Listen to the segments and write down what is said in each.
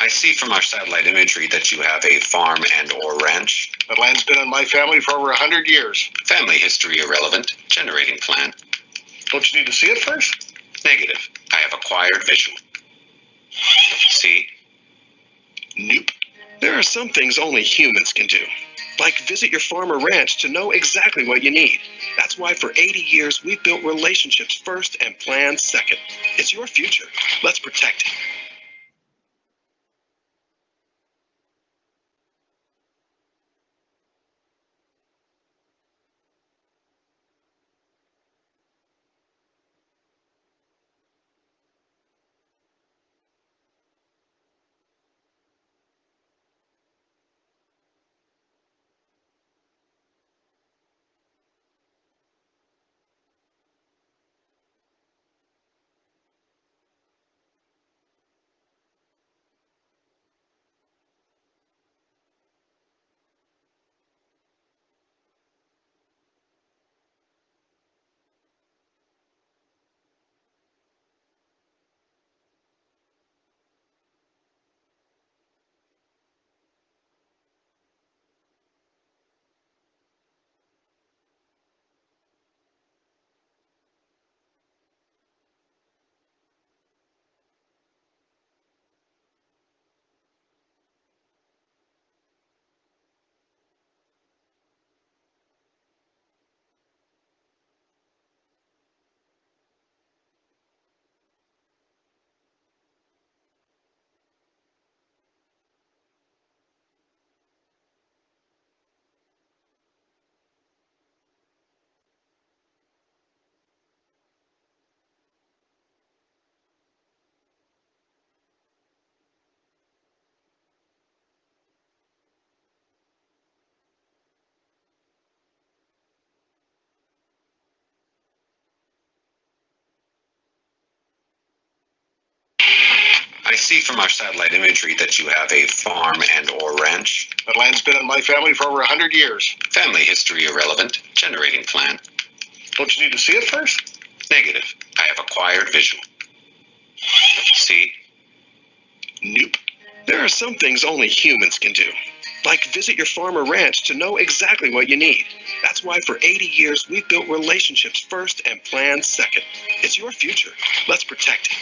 I see from our satellite imagery that you have a farm and/or ranch. The land's been in my family for over 100 years. Family history irrelevant. Generating plan. Don't you need to see it first? Negative. I have acquired visual. See? Nope. There are some things only humans can do. Like visit your farm or ranch to know exactly what you need. That's why for 80 years we've built relationships first and plans second. It's your future. Let's protect it. I see from our satellite imagery that you have a farm and/or ranch. The land's been in my family for over 100 years. Family history irrelevant. Generating plan. Don't you need to see it first? Negative. I have acquired visual. See? Nope. There are some things only humans can do. Like visit your farm or ranch to know exactly what you need. That's why for 80 years we've built relationships first and plans second. It's your future. Let's protect it.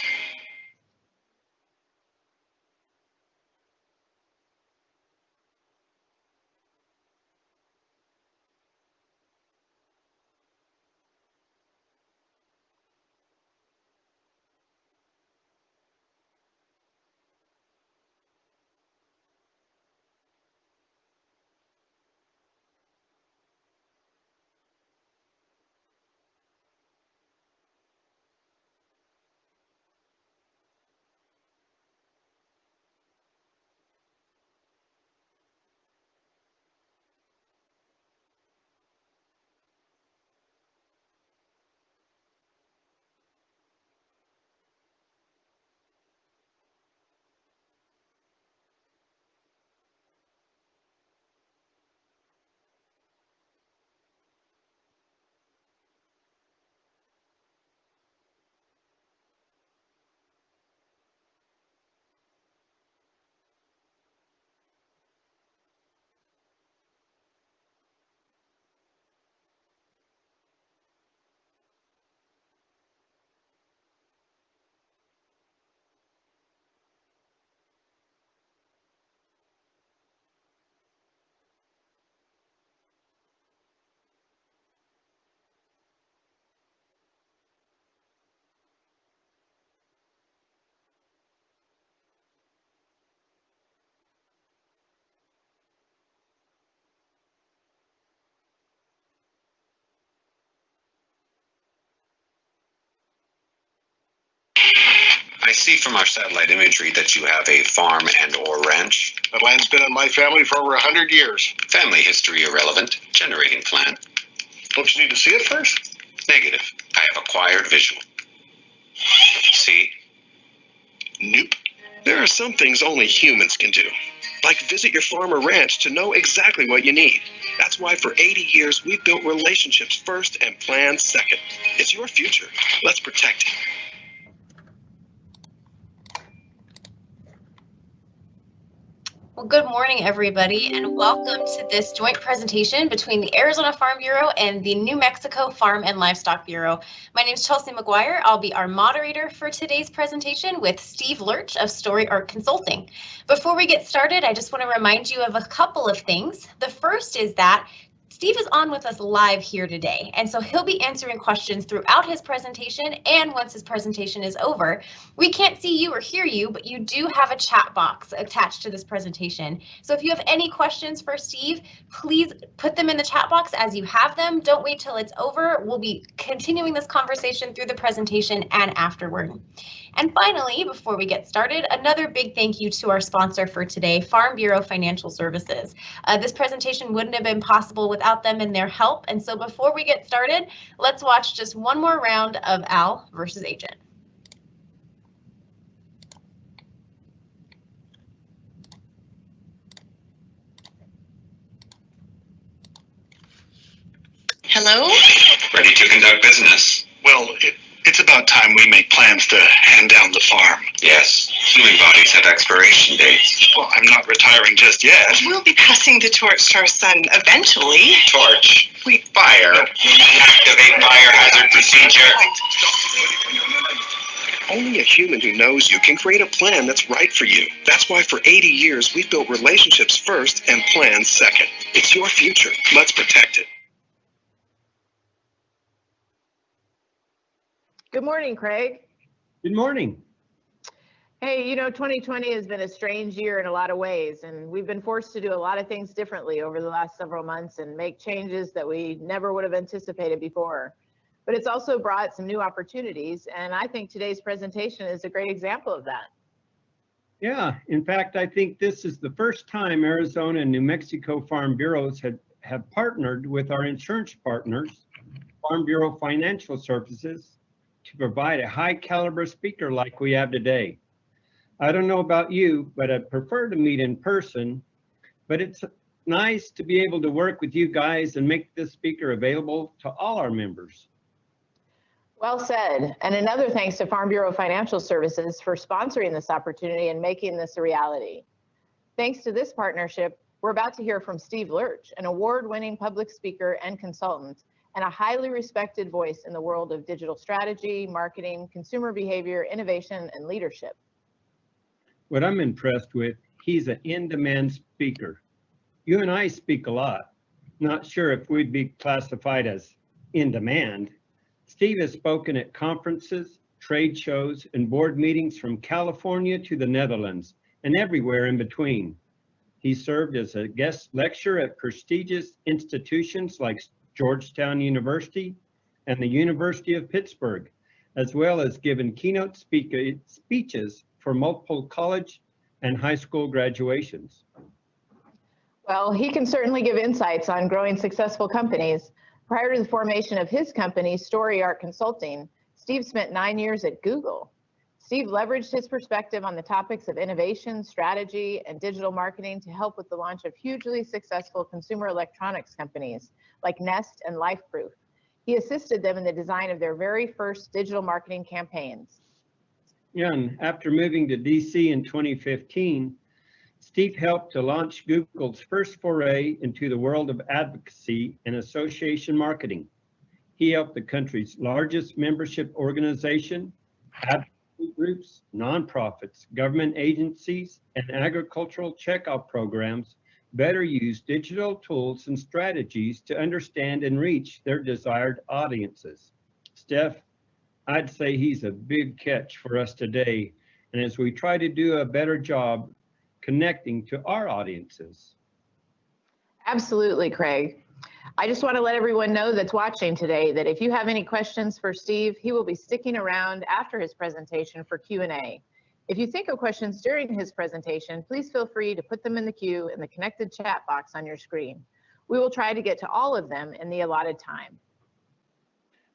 I see from our satellite imagery that you have a farm and/or ranch. The land's been in my family for over 100 years. Family history irrelevant. Generating plan. Don't you need to see it first? Negative. I have acquired visual. See? Nope. There are some things only humans can do. Like visit your farm or ranch to know exactly what you need. That's why for 80 years we've built relationships first and plans second. It's your future. Let's protect it. Well, good morning, everybody, and welcome to this joint presentation between the Arizona Farm Bureau and the New Mexico Farm and Livestock Bureau. My name is Chelsea McGuire. I'll be our moderator for today's presentation with Steve Lerch of Story Art Consulting. Before we get started, I just want to remind you of a couple of things. The first is that Steve is on with us live here today, and so he'll be answering questions throughout his presentation and once his presentation is over. We can't see you or hear you, but you do have a chat box attached to this presentation. So if you have any questions for Steve, please put them in the chat box as you have them. Don't wait till it's over. We'll be continuing this conversation through the presentation and afterward. And finally, before we get started, another big thank you to our sponsor for today, Farm Bureau Financial Services. This presentation wouldn't have been possible without them and their help. And so before we get started, let's watch just one more round of Al versus Agent. Hello? Ready to conduct business? Well, it's about time we make plans to hand down the farm. Yes. Human bodies have expiration dates. Well, I'm not retiring just yet. We'll be passing the torch to our son eventually. Torch. Fire. Activate fire hazard procedure. Only a human who knows you can create a plan that's right for you. That's why for 80 years we've built relationships first and plans second. It's your future. Let's protect it. Good morning, Craig. Good morning. Hey, you know, 2020 has been a strange year in a lot of ways, and we've been forced to do a lot of things differently over the last several months and make changes that we never would have anticipated before. But it's also brought some new opportunities, and I think today's presentation is a great example of that. Yeah, in fact, I think this is the first time Arizona and New Mexico Farm Bureaus have partnered with our insurance partners, Farm Bureau Financial Services, to provide a high caliber speaker like we have today. I don't know about you, but I'd prefer to meet in person, but it's nice to be able to work with you guys and make this speaker available to all our members. Well said. And another thanks to Farm Bureau Financial Services for sponsoring this opportunity and making this a reality. Thanks to this partnership, we're about to hear from Steve Lerch, an award-winning public speaker and consultant, and a highly respected voice in the world of digital strategy, marketing, consumer behavior, innovation, and leadership. What I'm impressed with, he's an in-demand speaker. You and I speak a lot. Not sure if we'd be classified as in demand. Steve has spoken at conferences, trade shows, and board meetings from California to the Netherlands and everywhere in between. He served as a guest lecturer at prestigious institutions like Georgetown University and the University of Pittsburgh, as well as given keynote speeches for multiple college and high school graduations. Well, he can certainly give insights on growing successful companies. Prior to the formation of his company, Story Art Consulting, Steve spent 9 years at Google. Steve leveraged his perspective on the topics of innovation, strategy, and digital marketing to help with the launch of hugely successful consumer electronics companies like Nest and LifeProof. He assisted them in the design of their very first digital marketing campaigns. Yeah, and after moving to DC in 2015, Steve helped to launch Google's first foray into the world of advocacy and association marketing. He helped the country's largest membership organization, advocacy groups, nonprofits, government agencies, and agricultural checkout programs better use digital tools and strategies to understand and reach their desired audiences. Steph, I'd say he's a big catch for us today, and as we try to do a better job connecting to our audiences. Absolutely, Craig. I just want to let everyone know that's watching today that if you have any questions for Steve, he will be sticking around after his presentation for Q&A. If you think of questions during his presentation, please feel free to put them in the queue in the connected chat box on your screen. We will try to get to all of them in the allotted time.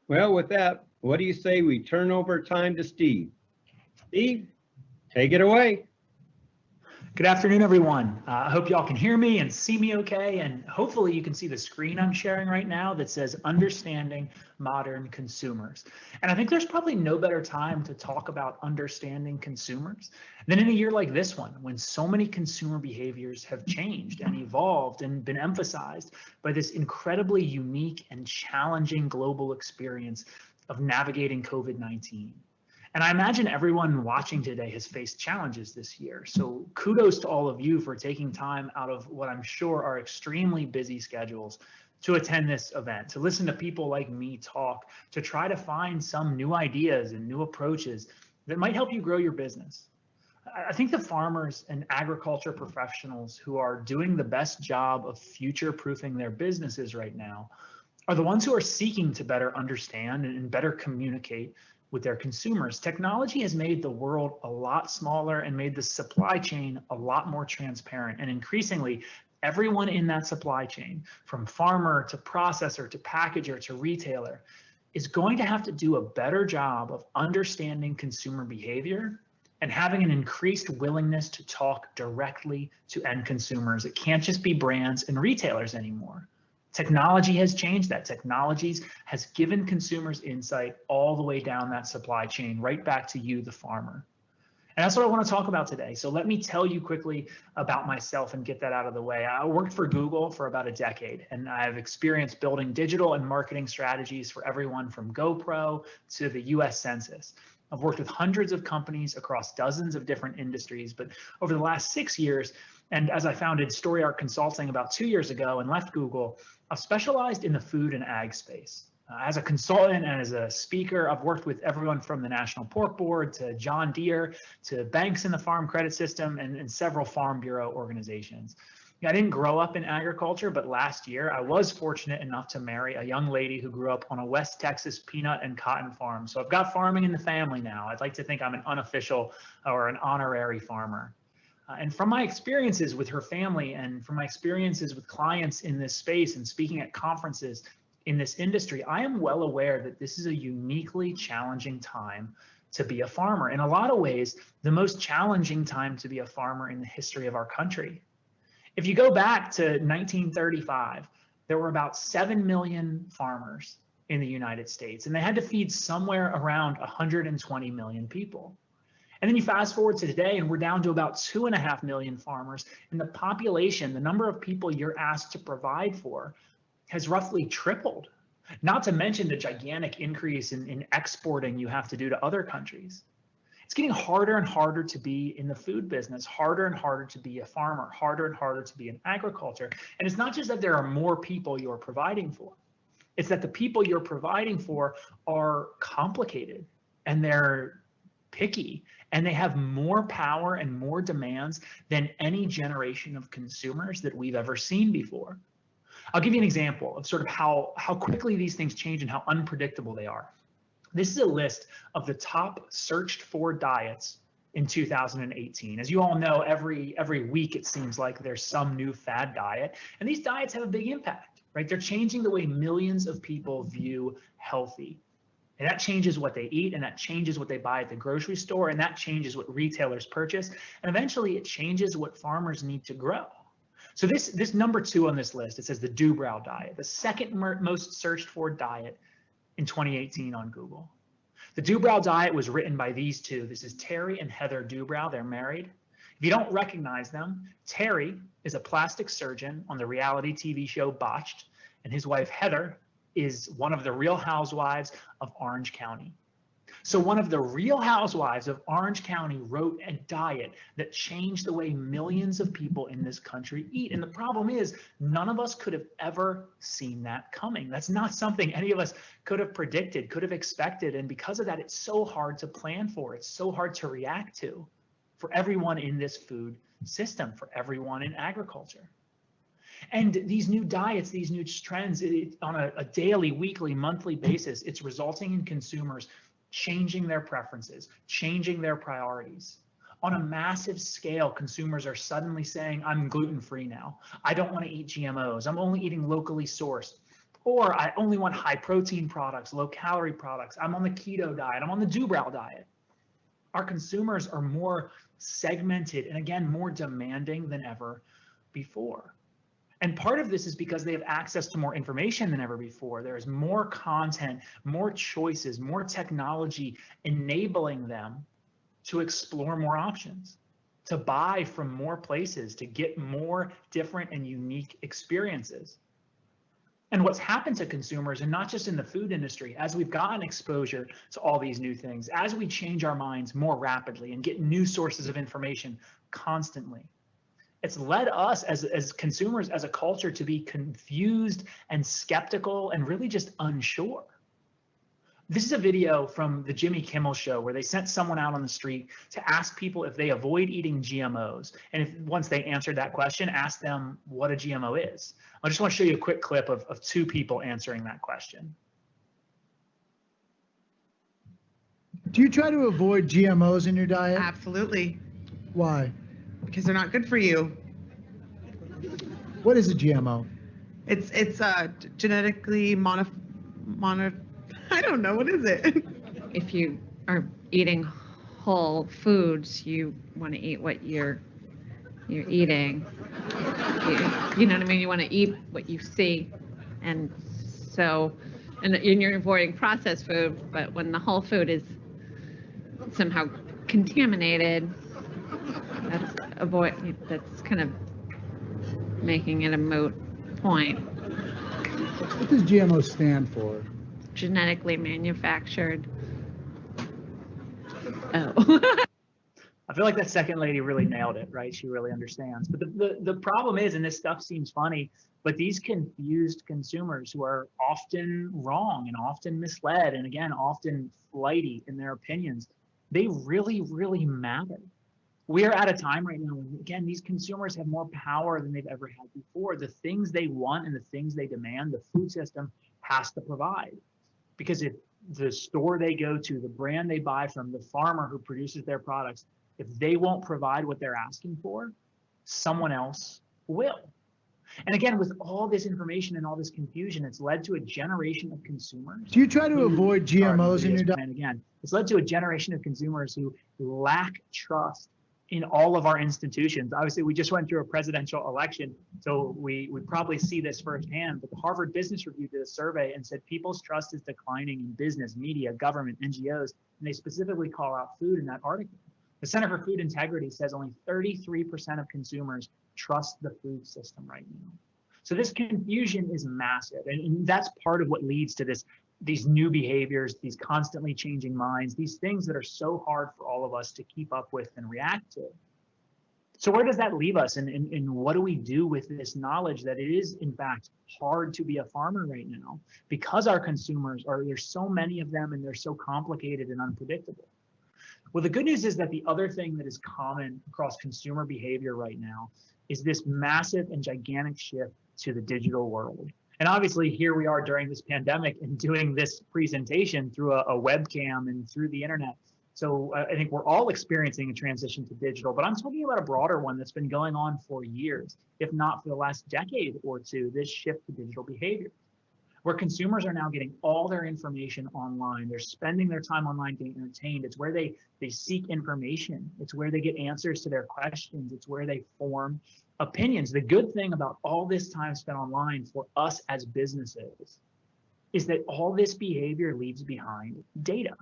Well, with that, what do you say we turn over time to Steve? Steve, take it away. Good afternoon, everyone. I hope y'all can hear me and see me okay, and hopefully you can see the screen I'm sharing right now that says Understanding Modern Consumers. And I think there's probably no better time to talk about understanding consumers than in a year like this one, when so many consumer behaviors have changed and evolved and been emphasized by this incredibly unique and challenging global experience of navigating COVID-19. And I imagine everyone watching today has faced challenges this year. So kudos to all of you for taking time out of what I'm sure are extremely busy schedules to attend this event, to listen to people like me talk, to try to find some new ideas and new approaches that might help you grow your business. I think the farmers and agriculture professionals who are doing the best job of future-proofing their businesses right now are the ones who are seeking to better understand and better communicate with their consumers. Technology has made the world a lot smaller and made the supply chain a lot more transparent. And increasingly, everyone in that supply chain, from farmer to processor to packager to retailer, is going to have to do a better job of understanding consumer behavior and having an increased willingness to talk directly to end consumers. It can't just be brands and retailers anymore. Technology has changed that. Technology has given consumers insight all the way down that supply chain, right back to you, the farmer. And that's what I want to talk about today. So let me tell you quickly about myself and get that out of the way. I worked for Google for about a decade, and I've experienced building digital and marketing strategies for everyone from GoPro to the US Census. I've worked with hundreds of companies across dozens of different industries, but over the last 6 years, and as I founded Story Art Consulting about 2 years ago and left Google, I've specialized in the food and ag space. As a consultant and as a speaker, I've worked with everyone from the National Pork Board to John Deere to banks in the Farm Credit System and several Farm Bureau organizations. I didn't grow up in agriculture, but last year I was fortunate enough to marry a young lady who grew up on a West Texas peanut and cotton farm. So I've got farming in the family now. I'd like to think I'm an unofficial or an honorary farmer. And from my experiences with her family and from my experiences with clients in this space and speaking at conferences in this industry, I am well aware that this is a uniquely challenging time to be a farmer. In a lot of ways, the most challenging time to be a farmer in the history of our country. If you go back to 1935, there were about 7 million farmers in the United States, and they had to feed somewhere around 120 million people. And then you fast forward to today, and we're down to about 2.5 million farmers, and the population, the number of people you're asked to provide for, has roughly tripled. Not to mention the gigantic increase in exporting you have to do to other countries. It's getting harder and harder to be in the food business, harder and harder to be a farmer, harder and harder to be in agriculture. And it's not just that there are more people you're providing for, it's that the people you're providing for are complicated and they're picky and they have more power and more demands than any generation of consumers that we've ever seen before. I'll give you an example of sort of how quickly these things change and how unpredictable they are. This is a list of the top searched for diets in 2018. As you all know, every week it seems like there's some new fad diet, and these diets have a big impact, right? They're changing the way millions of people view healthy. And that changes what they eat, and that changes what they buy at the grocery store, and that changes what retailers purchase, and eventually it changes what farmers need to grow. So this number 2 on this list, it says the Dubrow diet, the second most searched for diet in 2018 on Google. The Dubrow diet was written by these two. This is Terry and Heather Dubrow. They're married. If you don't recognize them, Terry is a plastic surgeon on the reality TV show Botched, and his wife Heather is one of the Real Housewives of Orange County. So one of the Real Housewives of Orange County wrote a diet that changed the way millions of people in this country eat. And the problem is, none of us could have ever seen that coming. That's not something any of us could have predicted, could have expected. And because of that, it's so hard to plan for. It's so hard to react to for everyone in this food system, for everyone in agriculture. And these new diets, these new trends, on a daily, weekly, monthly basis, it's resulting in consumers changing their preferences, changing their priorities. On a massive scale, consumers are suddenly saying, I'm gluten-free now. I don't want to eat GMOs. I'm only eating locally sourced. Or I only want high protein products, low calorie products. I'm on the keto diet. I'm on the Dubrow diet. Our consumers are more segmented, and again, more demanding than ever before. And part of this is because they have access to more information than ever before. There is more content, more choices, more technology enabling them to explore more options, to buy from more places, to get more different and unique experiences. And what's happened to consumers, and not just in the food industry, as we've gotten exposure to all these new things, as we change our minds more rapidly and get new sources of information constantly, it's led us as consumers, as a culture, to be confused and skeptical and really just unsure. This is a video from the Jimmy Kimmel Show where they sent someone out on the street to ask people if they avoid eating GMOs. And if once they answered that question, ask them what a GMO is. I just want to show you a quick clip of two people answering that question. Do you try to avoid GMOs in your diet? Absolutely, Why? because they're not good for you. What is a GMO? It's genetically I don't know, what is it? If you are eating whole foods, you want to eat what you're eating. You know what I mean? You want to eat what you see, and so, and you're avoiding processed food. But when the whole food is somehow contaminated, that's kind of making it a moot point. What does GMO stand for? Genetically manufactured. Oh. I feel like that second lady really nailed it, right? She really understands. But the problem is, and this stuff seems funny, but these confused consumers who are often wrong and often misled, and again, often flighty in their opinions, they really, really matter. We are at a time right now when, again, these consumers have more power than they've ever had before. The things they want and the things they demand, the food system has to provide. Because if the store they go to, the brand they buy from, the farmer who produces their products, if they won't provide what they're asking for, someone else will. And again, with all this information and all this confusion, it's led to a generation of consumers. Do you try to avoid GMOs in your diet? And again, it's led to a generation of consumers who lack trust in all of our institutions. Obviously, we just went through a presidential election, so we probably see this firsthand, but the Harvard Business Review did a survey and said people's trust is declining in business, media, government, NGOs, and they specifically call out food in that article. The Center for Food Integrity says only 33% of consumers trust the food system right now. So this confusion is massive, and that's part of what leads to these new behaviors, these constantly changing minds, these things that are so hard for all of us to keep up with and react to. So where does that leave us? And what do we do with this knowledge that it is, in fact, hard to be a farmer right now because our consumers there's so many of them and they're so complicated and unpredictable? Well, the good news is that the other thing that is common across consumer behavior right now is this massive and gigantic shift to the digital world. And obviously here we are during this pandemic and doing this presentation through a webcam and through the internet. So I think we're all experiencing a transition to digital, but I'm talking about a broader one that's been going on for years, if not for the last decade or two, this shift to digital behavior, where consumers are now getting all their information online. They're spending their time online getting entertained. It's where they seek information. It's where they get answers to their questions. It's where they form opinions. The good thing about all this time spent online for us as businesses is that all this behavior leaves behind data,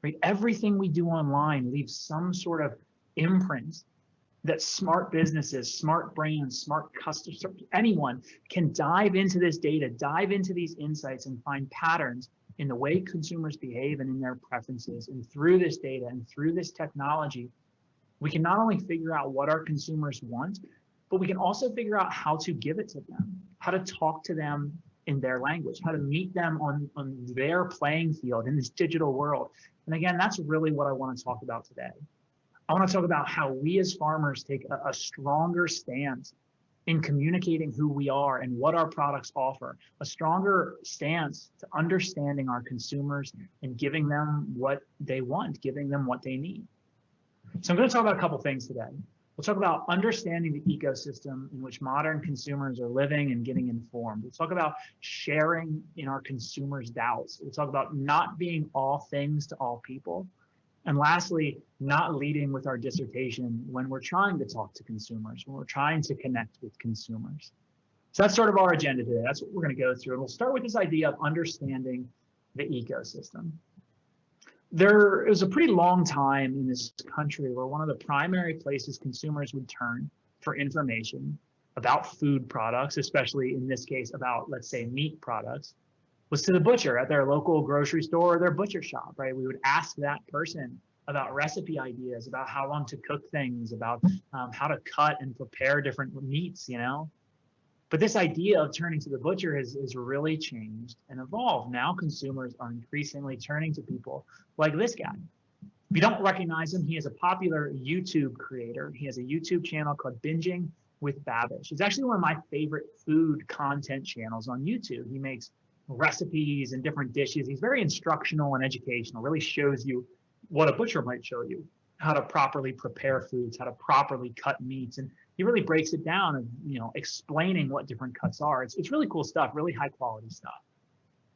right? Everything we do online leaves some sort of imprint that smart businesses, smart brands, smart customers, anyone can dive into this data, dive into these insights and find patterns in the way consumers behave and in their preferences. And through this data and through this technology, we can not only figure out what our consumers want, but we can also figure out how to give it to them, how to talk to them in their language, how to meet them on their playing field in this digital world. And again, that's really what I want to talk about today. I want to talk about how we as farmers take a stronger stance in communicating who we are and what our products offer, a stronger stance to understanding our consumers and giving them what they want, giving them what they need. So I'm going to talk about a couple things today. We'll talk about understanding the ecosystem in which modern consumers are living and getting informed. We'll talk about sharing in our consumers' doubts. We'll talk about not being all things to all people. And lastly, not leading with our dissertation when we're trying to talk to consumers, when we're trying to connect with consumers. So that's sort of our agenda today. That's what we're going to go through. And we'll start with this idea of understanding the ecosystem. There was a pretty long time in this country where one of the primary places consumers would turn for information about food products, especially in this case about, let's say, meat products, was to the butcher at their local grocery store or their butcher shop, right? We would ask that person about recipe ideas, about how long to cook things, about how to cut and prepare different meats, you know? But this idea of turning to the butcher has really changed and evolved. Now consumers are increasingly turning to people like this guy. If you don't recognize him, he is a popular YouTube creator. He has a YouTube channel called Binging with Babish. It's actually one of my favorite food content channels on YouTube. He makes recipes and different dishes. He's very instructional and educational, really shows you what a butcher might show you, how to properly prepare foods, how to properly cut meats. And he really breaks it down of, you know, explaining what different cuts are. It's really cool stuff, really high quality stuff.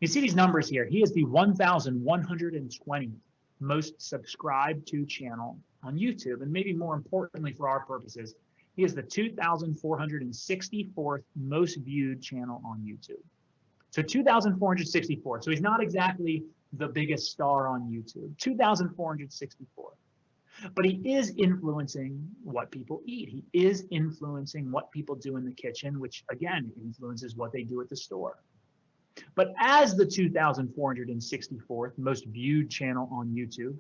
You see these numbers here. He is the 1,120 most subscribed to channel on YouTube. And maybe more importantly for our purposes, he is the 2,464th most viewed channel on YouTube. So 2,464. So he's not exactly the biggest star on YouTube, 2,464. But he is influencing what people eat. He is influencing what people do in the kitchen, which again influences what they do at the store. But as the 2,464th most viewed channel on YouTube,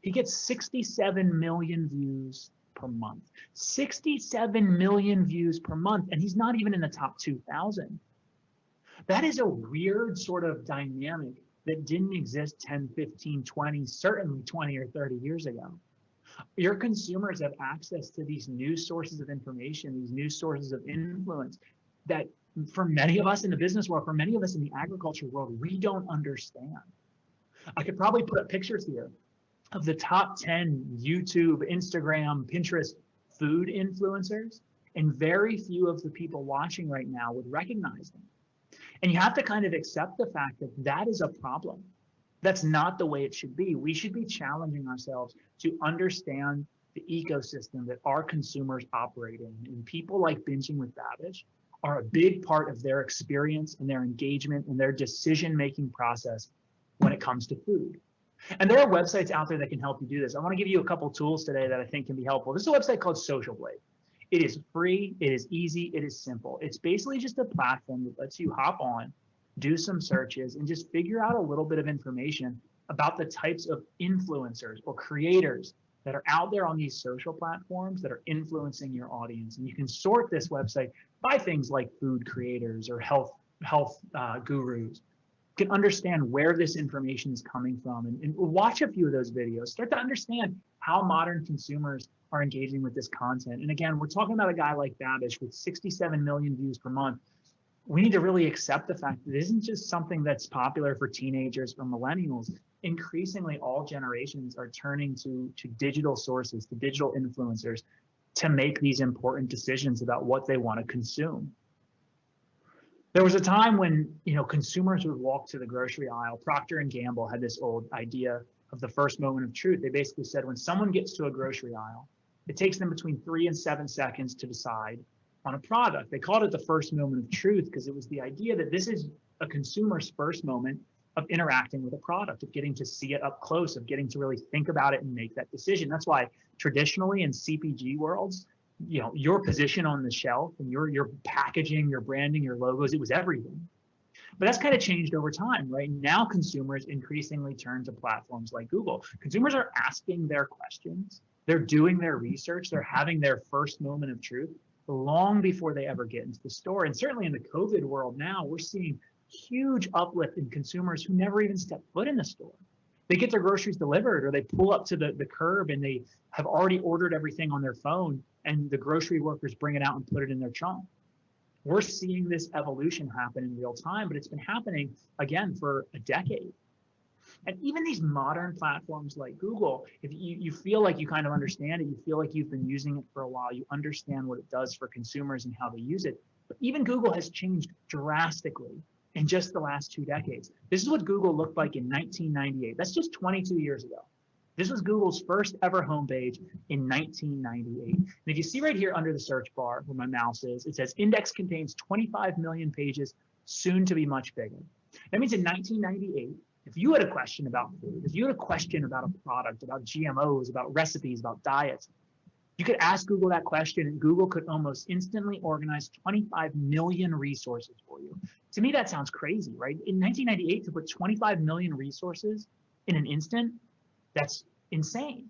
he gets 67 million views per month. 67 million views per month, and he's not even in the top 2,000. That is a weird sort of dynamic that didn't exist 10, 15, 20, certainly 20 or 30 years ago. Your consumers have access to these new sources of information, these new sources of influence that for many of us in the business world, for many of us in the agriculture world, we don't understand. I could probably put up pictures here of the top 10 YouTube, Instagram, Pinterest food influencers, and very few of the people watching right now would recognize them. And you have to kind of accept the fact that that is a problem. That's not the way it should be. We should be challenging ourselves to understand the ecosystem that our consumers operate in. And people like Binging with Babish are a big part of their experience and their engagement and their decision-making process when it comes to food. And there are websites out there that can help you do this. I want to give you a couple tools today that I think can be helpful. This is a website called Socialblade. It is free, it is easy, it is simple. It's basically just a platform that lets you hop on, do some searches, and just figure out a little bit of information about the types of influencers or creators that are out there on these social platforms that are influencing your audience. And you can sort this website by things like food creators or health gurus. You can understand where this information is coming from and watch a few of those videos. Start to understand how modern consumers are engaging with this content. And again, we're talking about a guy like Babish with 67 million views per month. We need to really accept the fact that it isn't just something that's popular for teenagers or millennials. Increasingly, all generations are turning to digital sources, to digital influencers to make these important decisions about what they want to consume. There was a time when, you know, consumers would walk to the grocery aisle. Procter & Gamble had this old idea of the first moment of truth. They basically said when someone gets to a grocery aisle, it takes them between 3 and 7 seconds to decide on a product. They called it the first moment of truth because it was the idea that this is a consumer's first moment of interacting with a product, of getting to see it up close, of getting to really think about it and make that decision. That's why traditionally in CPG worlds, you know, your position on the shelf and your packaging, your branding, your logos, it was everything. But that's kind of changed over time, right? Now consumers increasingly turn to platforms like Google. Consumers are asking their questions. They're doing their research. They're having their first moment of truth long before they ever get into the store. And certainly in the COVID world now, we're seeing huge uplift in consumers who never even step foot in the store. They get their groceries delivered or they pull up to the curb and they have already ordered everything on their phone and the grocery workers bring it out and put it in their trunk. We're seeing this evolution happen in real time, but it's been happening again for a decade. And even these modern platforms like Google, if you feel like you kind of understand it, you feel like you've been using it for a while, you understand what it does for consumers and how they use it. But even Google has changed drastically in just the last 2 decades. This is what Google looked like in 1998. That's just 22 years ago. This was Google's first ever homepage in 1998. And if you see right here under the search bar where my mouse is, it says index contains 25 million pages, soon to be much bigger. That means in 1998, if you had a question about food, if you had a question about a product, about GMOs, about recipes, about diets, you could ask Google that question and Google could almost instantly organize 25 million resources for you. To me, that sounds crazy, right? In 1998, to put 25 million resources in an instant, that's insane.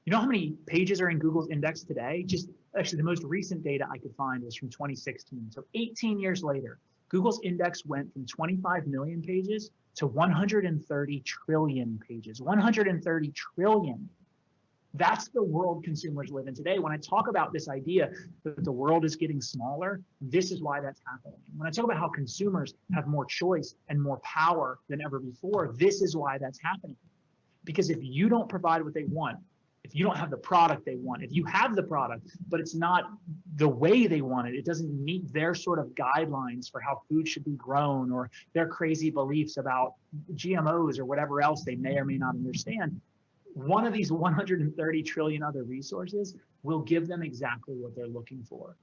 You know how many pages are in Google's index today? Just actually the most recent data I could find was from 2016. So 18 years later, Google's index went from 25 million pages to 130 trillion pages. 130 trillion. That's the world consumers live in today. When I talk about this idea that the world is getting smaller, this is why that's happening. When I talk about how consumers have more choice and more power than ever before, this is why that's happening. Because if you don't provide what they want, if you don't have the product they want, if you have the product, but it's not the way they want it, it doesn't meet their sort of guidelines for how food should be grown or their crazy beliefs about GMOs or whatever else they may or may not understand, one of these 130 trillion other resources will give them exactly what they're looking for.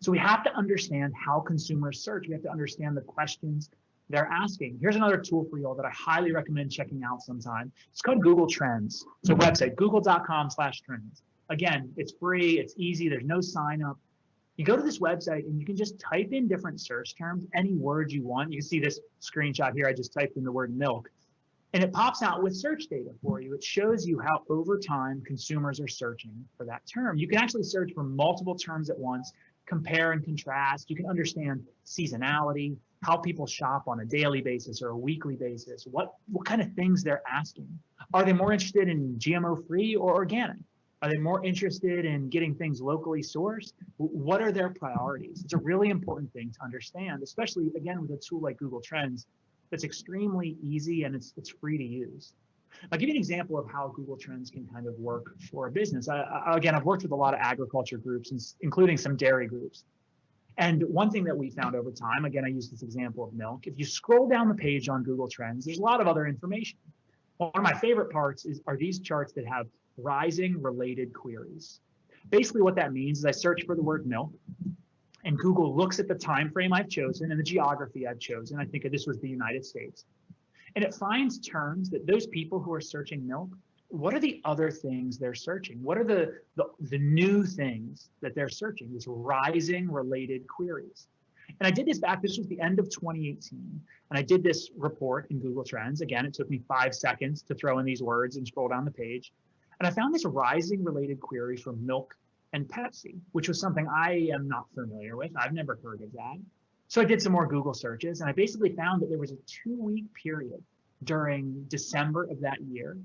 So we have to understand how consumers search. We have to understand the questions they're asking. Here's another tool for y'all that I highly recommend checking out sometime. It's called Google Trends. It's a website, google.com/trends. Again, it's free, it's easy, there's no sign up. You go to this website and you can just type in different search terms, any word you want. You can see this screenshot here, I just typed in the word milk. And it pops out with search data for you. It shows you how over time consumers are searching for that term. You can actually search for multiple terms at once, compare and contrast. You can understand seasonality, how people shop on a daily basis or a weekly basis, what kind of things they're asking. Are they more interested in GMO-free or organic? Are they more interested in getting things locally sourced? What are their priorities? It's a really important thing to understand, especially, again, with a tool like Google Trends that's extremely easy and it's free to use. I'll give you an example of how Google Trends can kind of work for a business. Again, I've worked with a lot of agriculture groups, including some dairy groups. And one thing that we found over time, again, I use this example of milk. If you scroll down the page on Google Trends, there's a lot of other information. One of my favorite parts are these charts that have rising related queries. Basically what that means is I search for the word milk, and Google looks at the time frame I've chosen and the geography I've chosen. I think this was the United States. And it finds terms that those people who are searching milk, what are the other things they're searching? What are the new things that they're searching, these rising related queries? And I did this this was the end of 2018. And I did this report in Google Trends. Again, it took me 5 seconds to throw in these words and scroll down the page. And I found this rising related query for milk and Pepsi, which was something I am not familiar with. I've never heard of that. So I did some more Google searches, and I basically found that there was a 2-week period during December of that year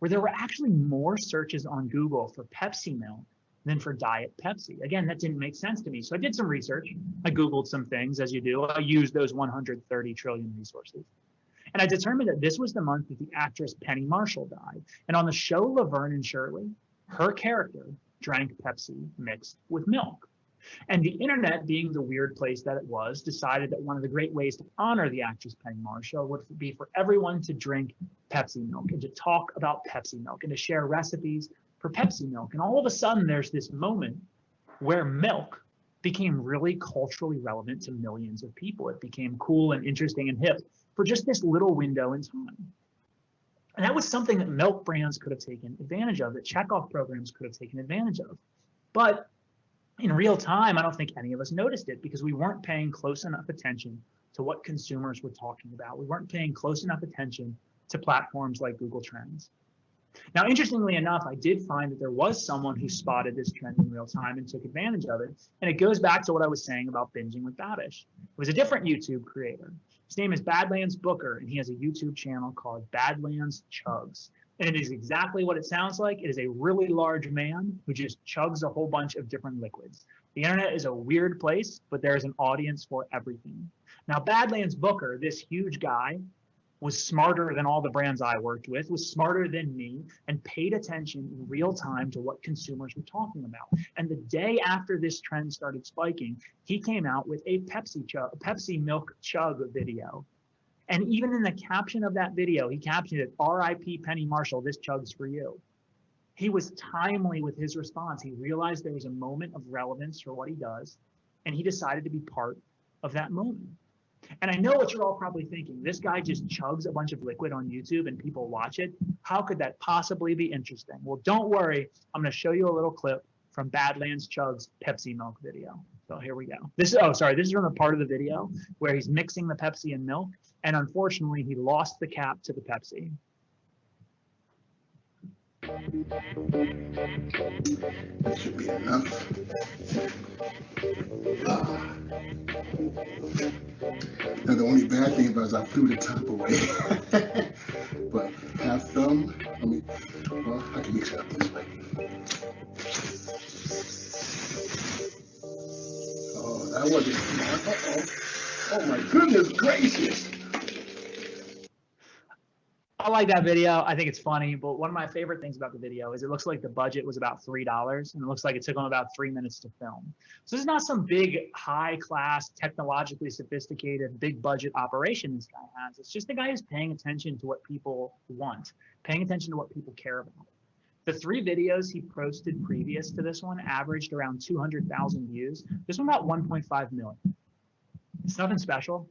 where there were actually more searches on Google for Pepsi milk than for Diet Pepsi. Again, that didn't make sense to me. So I did some research. I Googled some things, as you do. I used those 130 trillion resources. And I determined that this was the month that the actress Penny Marshall died. And on the show Laverne and Shirley, her character drank Pepsi mixed with milk. And the internet, being the weird place that it was, decided that one of the great ways to honor the actress Penny Marshall would be for everyone to drink Pepsi milk and to talk about Pepsi milk and to share recipes for Pepsi milk. And all of a sudden, there's this moment where milk became really culturally relevant to millions of people. It became cool and interesting and hip for just this little window in time. And that was something that milk brands could have taken advantage of, that checkoff programs could have taken advantage of. But in real time, I don't think any of us noticed it because we weren't paying close enough attention to what consumers were talking about. We weren't paying close enough attention to platforms like Google Trends. Now, interestingly enough, I did find that there was someone who spotted this trend in real time and took advantage of it. And it goes back to what I was saying about binging with Babish. It was a different YouTube creator. His name is Badlands Booker, and he has a YouTube channel called Badlands Chugs. And it is exactly what it sounds like. It is a really large man who just chugs a whole bunch of different liquids. The internet is a weird place, but there's an audience for everything. Now, Badlands Booker, this huge guy, was smarter than all the brands I worked with, was smarter than me, and paid attention in real time to what consumers were talking about. And the day after this trend started spiking, he came out with a Pepsi milk chug video. And even in the caption of that video, he captioned it, "R.I.P. Penny Marshall, this chug's for you." He was timely with his response. He realized there was a moment of relevance for what he does, and he decided to be part of that moment. And I know what you're all probably thinking. This guy just chugs a bunch of liquid on YouTube and people watch it. How could that possibly be interesting? Well, don't worry. I'm going to show you a little clip from Badlands Chug's Pepsi milk video. So here we go. This is from a part of the video where he's mixing the Pepsi and milk. And unfortunately, he lost the cap to the Pepsi. That should be enough. Now the only bad thing about it is I threw the top away. But have some, well, I can mix it up this way. Oh, that wasn't smart. Uh-oh. Oh my goodness gracious. I like that video. I think it's funny, but one of my favorite things about the video is it looks like the budget was about $3 and it looks like it took them about 3 minutes to film. So this is not some big, high class, technologically sophisticated, big budget operation this guy has. It's just the guy who's paying attention to what people want, paying attention to what people care about. The 3 videos he posted previous to this one averaged around 200,000 views. This one got 1.5 million. It's nothing special,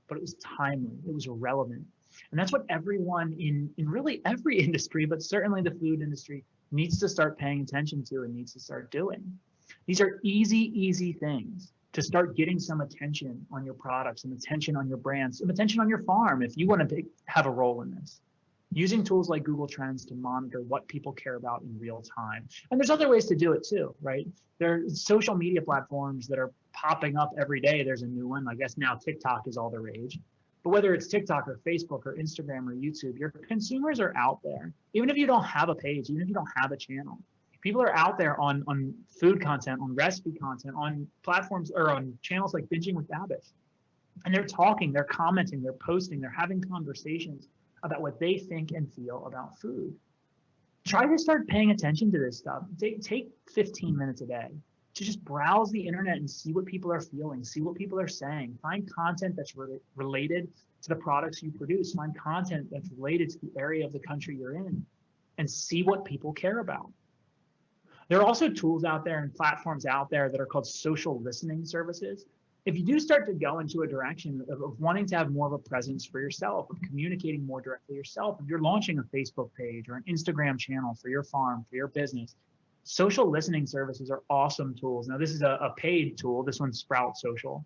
but it was timely. It was relevant. And that's what everyone in really every industry, but certainly the food industry, needs to start paying attention to and needs to start doing. These are easy things to start getting some attention on your products, some attention on your brands, some attention on your farm if you want to have a role in this. Using tools like Google Trends to monitor what people care about in real time. And there's other ways to do it too, right? There are social media platforms that are popping up every day. There's a new one. I guess now TikTok is all the rage. But whether it's TikTok or Facebook or Instagram or YouTube, your consumers are out there. Even if you don't have a page, even if you don't have a channel, people are out there on food content, on recipe content, on platforms or on channels like Binging with Babish. And they're talking, they're commenting, they're posting, they're having conversations about what they think and feel about food. Try to start paying attention to this stuff. Take 15 minutes a day to just browse the internet and see what people are feeling, see what people are saying. Find content that's related to the products you produce. Find content that's related to the area of the country you're in and see what people care about. There are also tools out there and platforms out there that are called social listening services. If you do start to go into a direction of wanting to have more of a presence for yourself, of communicating more directly yourself, if you're launching a Facebook page or an Instagram channel for your farm, for your business, social listening services are awesome tools. Now, this is a paid tool. This one's Sprout Social.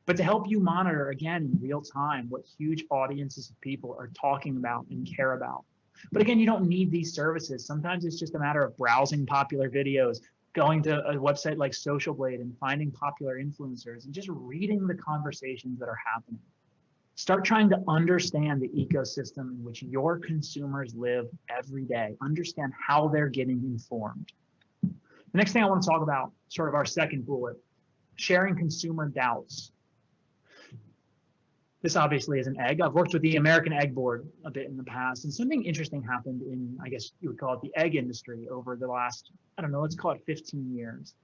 But to help you monitor, again, in real time, what huge audiences of people are talking about and care about. But again, you don't need these services. Sometimes it's just a matter of browsing popular videos, going to a website like Socialblade and finding popular influencers and just reading the conversations that are happening. Start trying to understand the ecosystem in which your consumers live every day. Understand how they're getting informed. The next thing I want to talk about, sort of our second bullet, sharing consumer doubts. This obviously is an egg. I've worked with the American Egg Board a bit in the past, and something interesting happened in, I guess you would call it the egg industry over the last, I don't know, let's call it 15 years.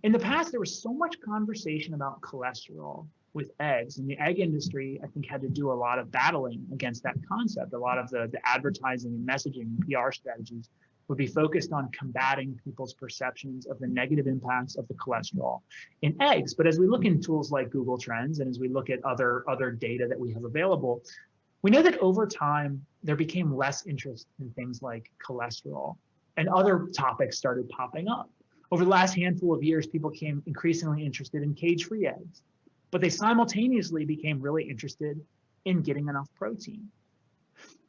In the past, there was so much conversation about cholesterol with eggs, and the egg industry, I think, had to do a lot of battling against that concept. A lot of the advertising and messaging and PR strategies would be focused on combating people's perceptions of the negative impacts of the cholesterol in eggs. But as we look in tools like Google Trends and as we look at other data that we have available, we know that over time, there became less interest in things like cholesterol and other topics started popping up. Over the last handful of years, people became increasingly interested in cage-free eggs, but they simultaneously became really interested in getting enough protein.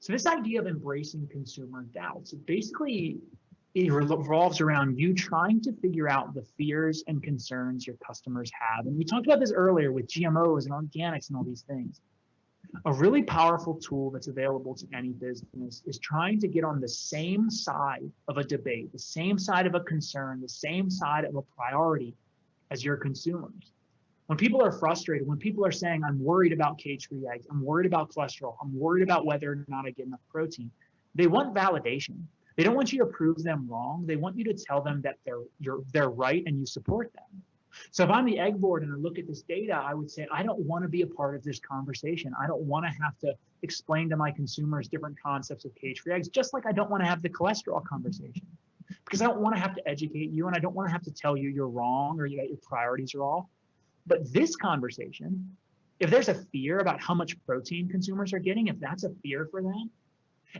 So this idea of embracing consumer doubts, it revolves around you trying to figure out the fears and concerns your customers have. And we talked about this earlier with GMOs and organics and all these things. A really powerful tool that's available to any business is trying to get on the same side of a debate, the same side of a concern, the same side of a priority as your consumers. When people are frustrated, when people are saying, I'm worried about cage-free eggs, I'm worried about cholesterol, I'm worried about whether or not I get enough protein, they want validation. They don't want you to prove them wrong. They want you to tell them that they're right and you support them. So if I'm the egg board and I look at this data, I would say, I don't want to be a part of this conversation. I don't want to have to explain to my consumers different concepts of cage-free eggs, just like I don't want to have the cholesterol conversation. because I don't want to have to educate you and I don't want to have to tell you you're wrong or that your priorities are off. But this conversation, if there's a fear about how much protein consumers are getting, if that's a fear for them,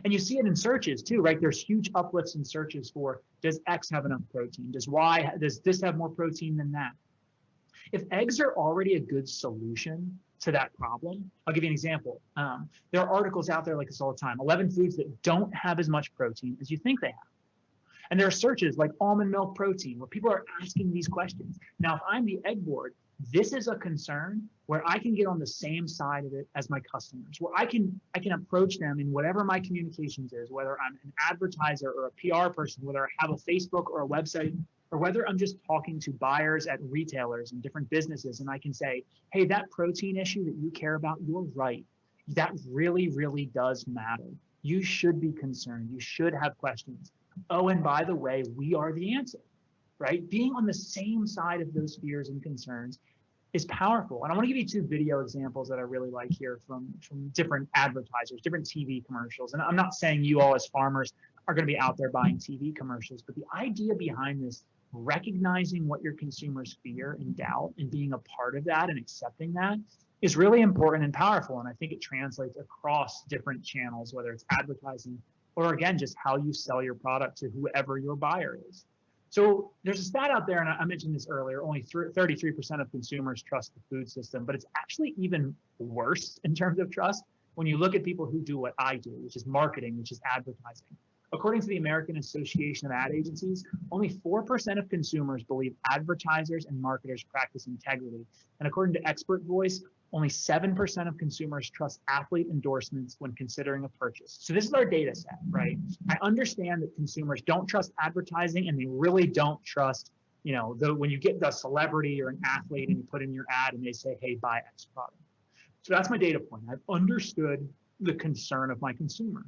and you see it in searches too, right? There's huge uplifts in searches for, does X have enough protein? Does this have more protein than that? If eggs are already a good solution to that problem, I'll give you an example. There are articles out there like this all the time, 11 foods that don't have as much protein as you think they have. And there are searches like almond milk protein where people are asking these questions. Now, if I'm the egg board, this is a concern where I can get on the same side of it as my customers, where I can approach them in whatever my communications is, whether I'm an advertiser or a PR person, whether I have a Facebook or a website, or whether I'm just talking to buyers at retailers and different businesses, and I can say, hey, that protein issue that you care about, you're right. That really, really does matter. You should be concerned. You should have questions. Oh, and by the way, we are the answer, right? Being on the same side of those fears and concerns is powerful. And I want to give you two video examples that I really like here from different advertisers, different TV commercials. And I'm not saying you all as farmers are going to be out there buying TV commercials, but the idea behind this, recognizing what your consumers fear and doubt and being a part of that and accepting that is really important and powerful. And I think it translates across different channels, whether it's advertising or again, just how you sell your product to whoever your buyer is. So there's a stat out there, and I mentioned this earlier, only 33% of consumers trust the food system, but it's actually even worse in terms of trust when you look at people who do what I do, which is marketing, which is advertising. According to the American Association of Ad Agencies, only 4% of consumers believe advertisers and marketers practice integrity. And according to Expert Voice, only 7% of consumers trust athlete endorsements when considering a purchase. So this is our data set, right? I understand that consumers don't trust advertising and they really don't trust, when you get the celebrity or an athlete and you put in your ad and they say, hey, buy X product. So that's my data point. I've understood the concern of my consumer.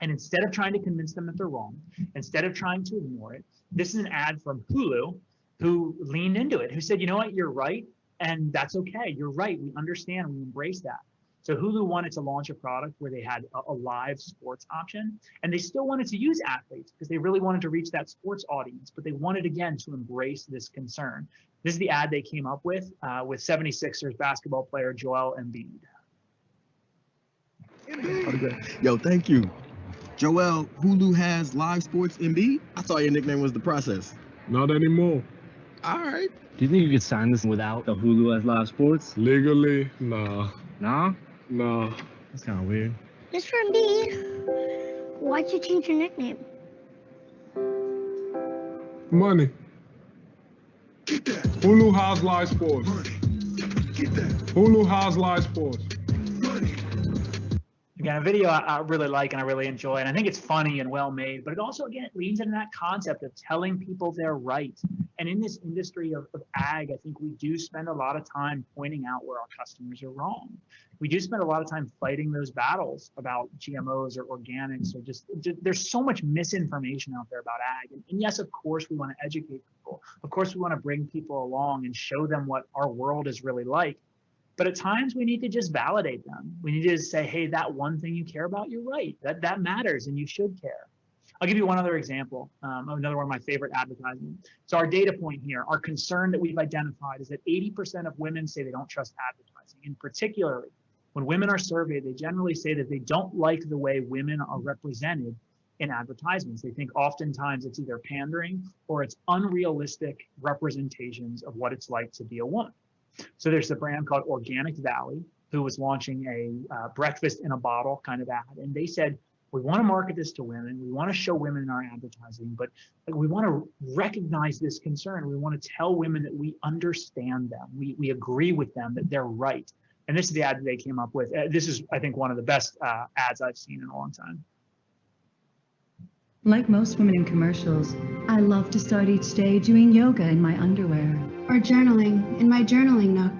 And instead of trying to convince them that they're wrong, instead of trying to ignore it, this is an ad from Hulu who leaned into it, who said, you know what, you're right. And that's okay. You're right. We understand. We embrace that. So Hulu wanted to launch a product where they had a live sports option, and they still wanted to use athletes because they really wanted to reach that sports audience, but they wanted, again, to embrace this concern. This is the ad they came up with 76ers basketball player Joel Embiid. Yo, thank you. Joel, Hulu has live sports Embiid? I thought your nickname was The Process. Not anymore. All right. Do you think you could sign this without the Hulu as live sports? Legally, nah. Nah? Nah. That's kind of weird. Mr. Embiid, why'd you change your nickname? Money. Get that. Hulu has live sports. Money. Get that. Hulu has live sports. Money. Again, a video I really like and I really enjoy, and I think it's funny and well made, but it also, again, it leans into that concept of telling people they're right. And in this industry of ag, I think we do spend a lot of time pointing out where our customers are wrong. We do spend a lot of time fighting those battles about GMOs or organics or just there's so much misinformation out there about ag. And yes, of course, we want to educate people. Of course, we want to bring people along and show them what our world is really like. But at times we need to just validate them. We need to just say, hey, that one thing you care about, you're right. That matters and you should care. I'll give you one other example, another one of my favorite advertisements. So our data point here, our concern that we've identified is that 80% of women say they don't trust advertising. And particularly, when women are surveyed, they generally say that they don't like the way women are represented in advertisements. They think oftentimes it's either pandering or it's unrealistic representations of what it's like to be a woman. So there's a brand called Organic Valley who was launching a breakfast in a bottle kind of ad. And they said, we want to market this to women. We want to show women in our advertising, but we want to recognize this concern. We want to tell women that we understand them. We agree with them that they're right. And this is the ad that they came up with. This is, I think, one of the best ads I've seen in a long time. Like most women in commercials, I love to start each day doing yoga in my underwear. Or journaling in my journaling nook.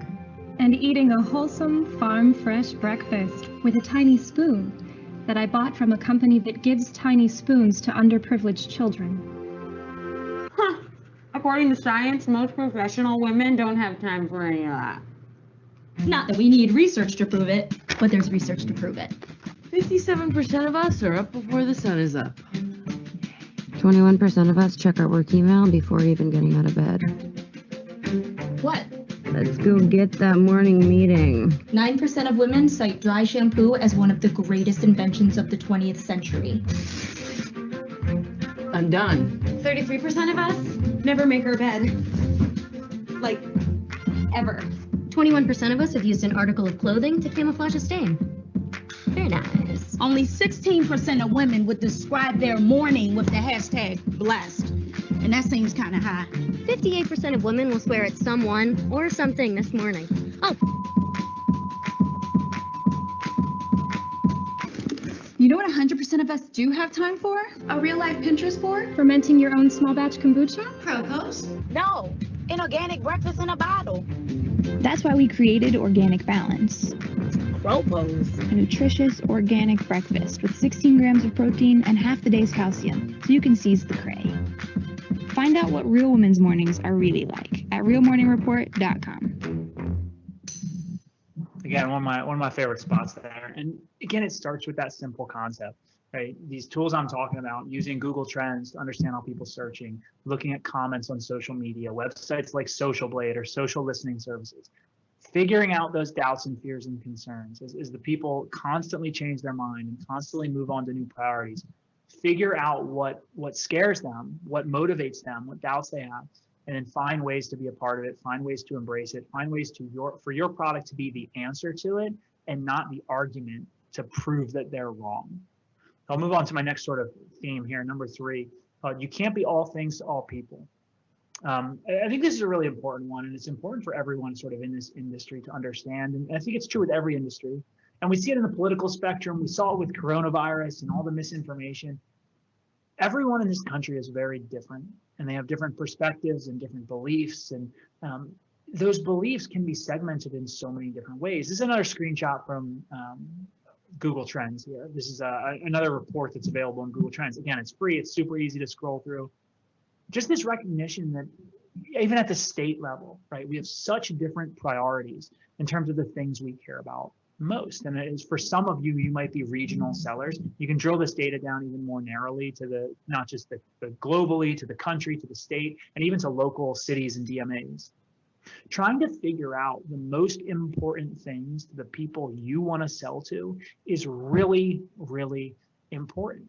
And eating a wholesome, farm-fresh breakfast with a tiny spoon that I bought from a company that gives tiny spoons to underprivileged children. Huh. According to science, most professional women don't have time for any of that. Not that we need research to prove it, but there's research to prove it. 57% of us are up before the sun is up. 21% of us check our work email before even getting out of bed. What? Let's go get that morning meeting. 9% of women cite dry shampoo as one of the greatest inventions of the 20th century. I'm done. 33% of us never make our bed. Like, ever. 21% of us have used an article of clothing to camouflage a stain. Very nice. Only 16% of women would describe their morning with the hashtag blessed. And that seems kind of high. 58% of women will swear at someone or something this morning. Oh. You know what 100% of us do have time for? A real life Pinterest board? Fermenting your own small batch kombucha? Propose? No, an organic breakfast in a bottle. That's why we created Organic Balance. Propose? A nutritious organic breakfast with 16 grams of protein and half the day's calcium, so you can seize the cray. Find out what real women's mornings are really like at realmorningreport.com. Again, one of my favorite spots there. And again, it starts with that simple concept, right? These tools I'm talking about, using Google Trends to understand how people are searching, looking at comments on social media, websites like Socialblade or social listening services, figuring out those doubts and fears and concerns as the people constantly change their mind and constantly move on to new priorities. Figure out what scares them, what motivates them, what doubts they have, and then find ways to be a part of it, find ways to embrace it, find ways for your product to be the answer to it and not the argument to prove that they're wrong. I'll move on to my next sort of theme here, number 3. You can't be all things to all people. I think this is a really important one, and it's important for everyone sort of in this industry to understand. And I think it's true with every industry. And we see it in the political spectrum. We saw it with coronavirus and all the misinformation. Everyone in this country is very different, and they have different perspectives and different beliefs. And those beliefs can be segmented in so many different ways. This is another screenshot from Google Trends here. This is another report that's available on Google Trends. Again, it's free. It's super easy to scroll through. Just this recognition that even at the state level, right, we have such different priorities in terms of the things we care about most. And it is, for some of you, you might be regional sellers. You can drill this data down even more narrowly to the, not just the globally, to the country, to the state, and even to local cities and DMAs. Trying to figure out the most important things to the people you want to sell to is really, really important.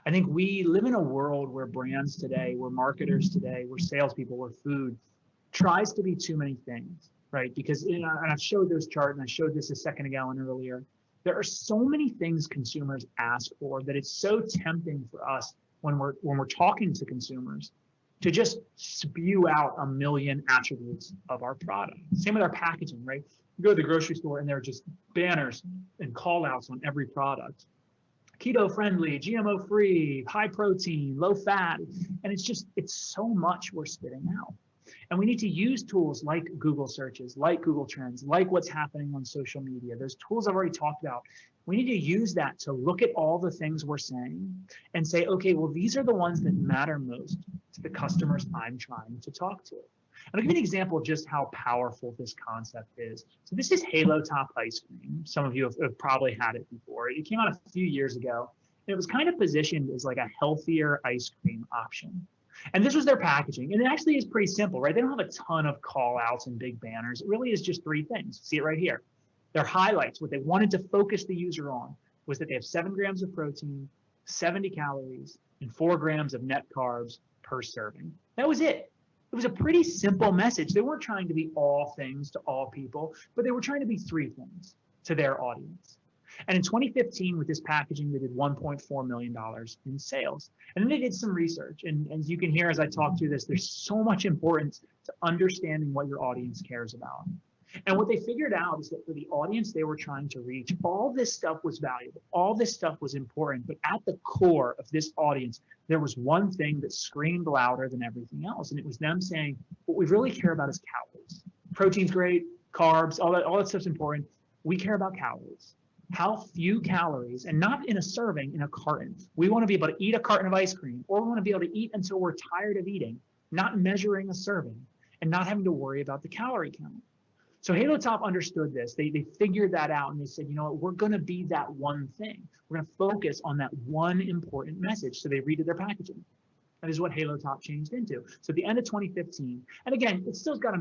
I think we live in a world where brands today, we're marketers today, we're salespeople, we're food, tries to be too many things, right? Because, and I've showed those charts, and I showed this a second ago and earlier. There are so many things consumers ask for that it's so tempting for us when we're talking to consumers to just spew out a million attributes of our product. Same with our packaging, right? You go to the grocery store and there are just banners and call outs on every product. Keto friendly, GMO free, high protein, low fat. And it's so much we're spitting out. And we need to use tools like Google searches, like Google Trends, like what's happening on social media. Those tools I've already talked about. We need to use that to look at all the things we're saying and say, okay, well, these are the ones that matter most to the customers I'm trying to talk to. And I'll give you an example of just how powerful this concept is. So this is Halo Top ice cream. Some of you have probably had it before. It came out a few years ago. And it was kind of positioned as like a healthier ice cream option. And this was their packaging. And it actually is pretty simple, right? They don't have a ton of call outs and big banners. It really is just 3 things. See it right here. Their highlights, what they wanted to focus the user on was that they have 7 grams of protein, 70 calories, and 4 grams of net carbs per serving. That was it. It was a pretty simple message. They weren't trying to be all things to all people, but they were trying to be 3 things to their audience. And in 2015, with this packaging, they did $1.4 million in sales. And then they did some research. And as you can hear as I talk through this, there's so much importance to understanding what your audience cares about. And what they figured out is that for the audience they were trying to reach, all this stuff was valuable. All this stuff was important. But at the core of this audience, there was one thing that screamed louder than everything else. And it was them saying, what we really care about is calories. Protein's great, carbs, all that stuff's important. We care about calories. How few calories, and not in a serving, in a carton. We want to be able to eat a carton of ice cream, or we want to be able to eat until we're tired of eating, not measuring a serving, and not having to worry about the calorie count. So Halo Top understood this. They figured that out, and they said, you know what, we're going to be that one thing. We're going to focus on that one important message. So they redid their packaging. That is what Halo Talk changed into. So at the end of 2015, and again, it's still got a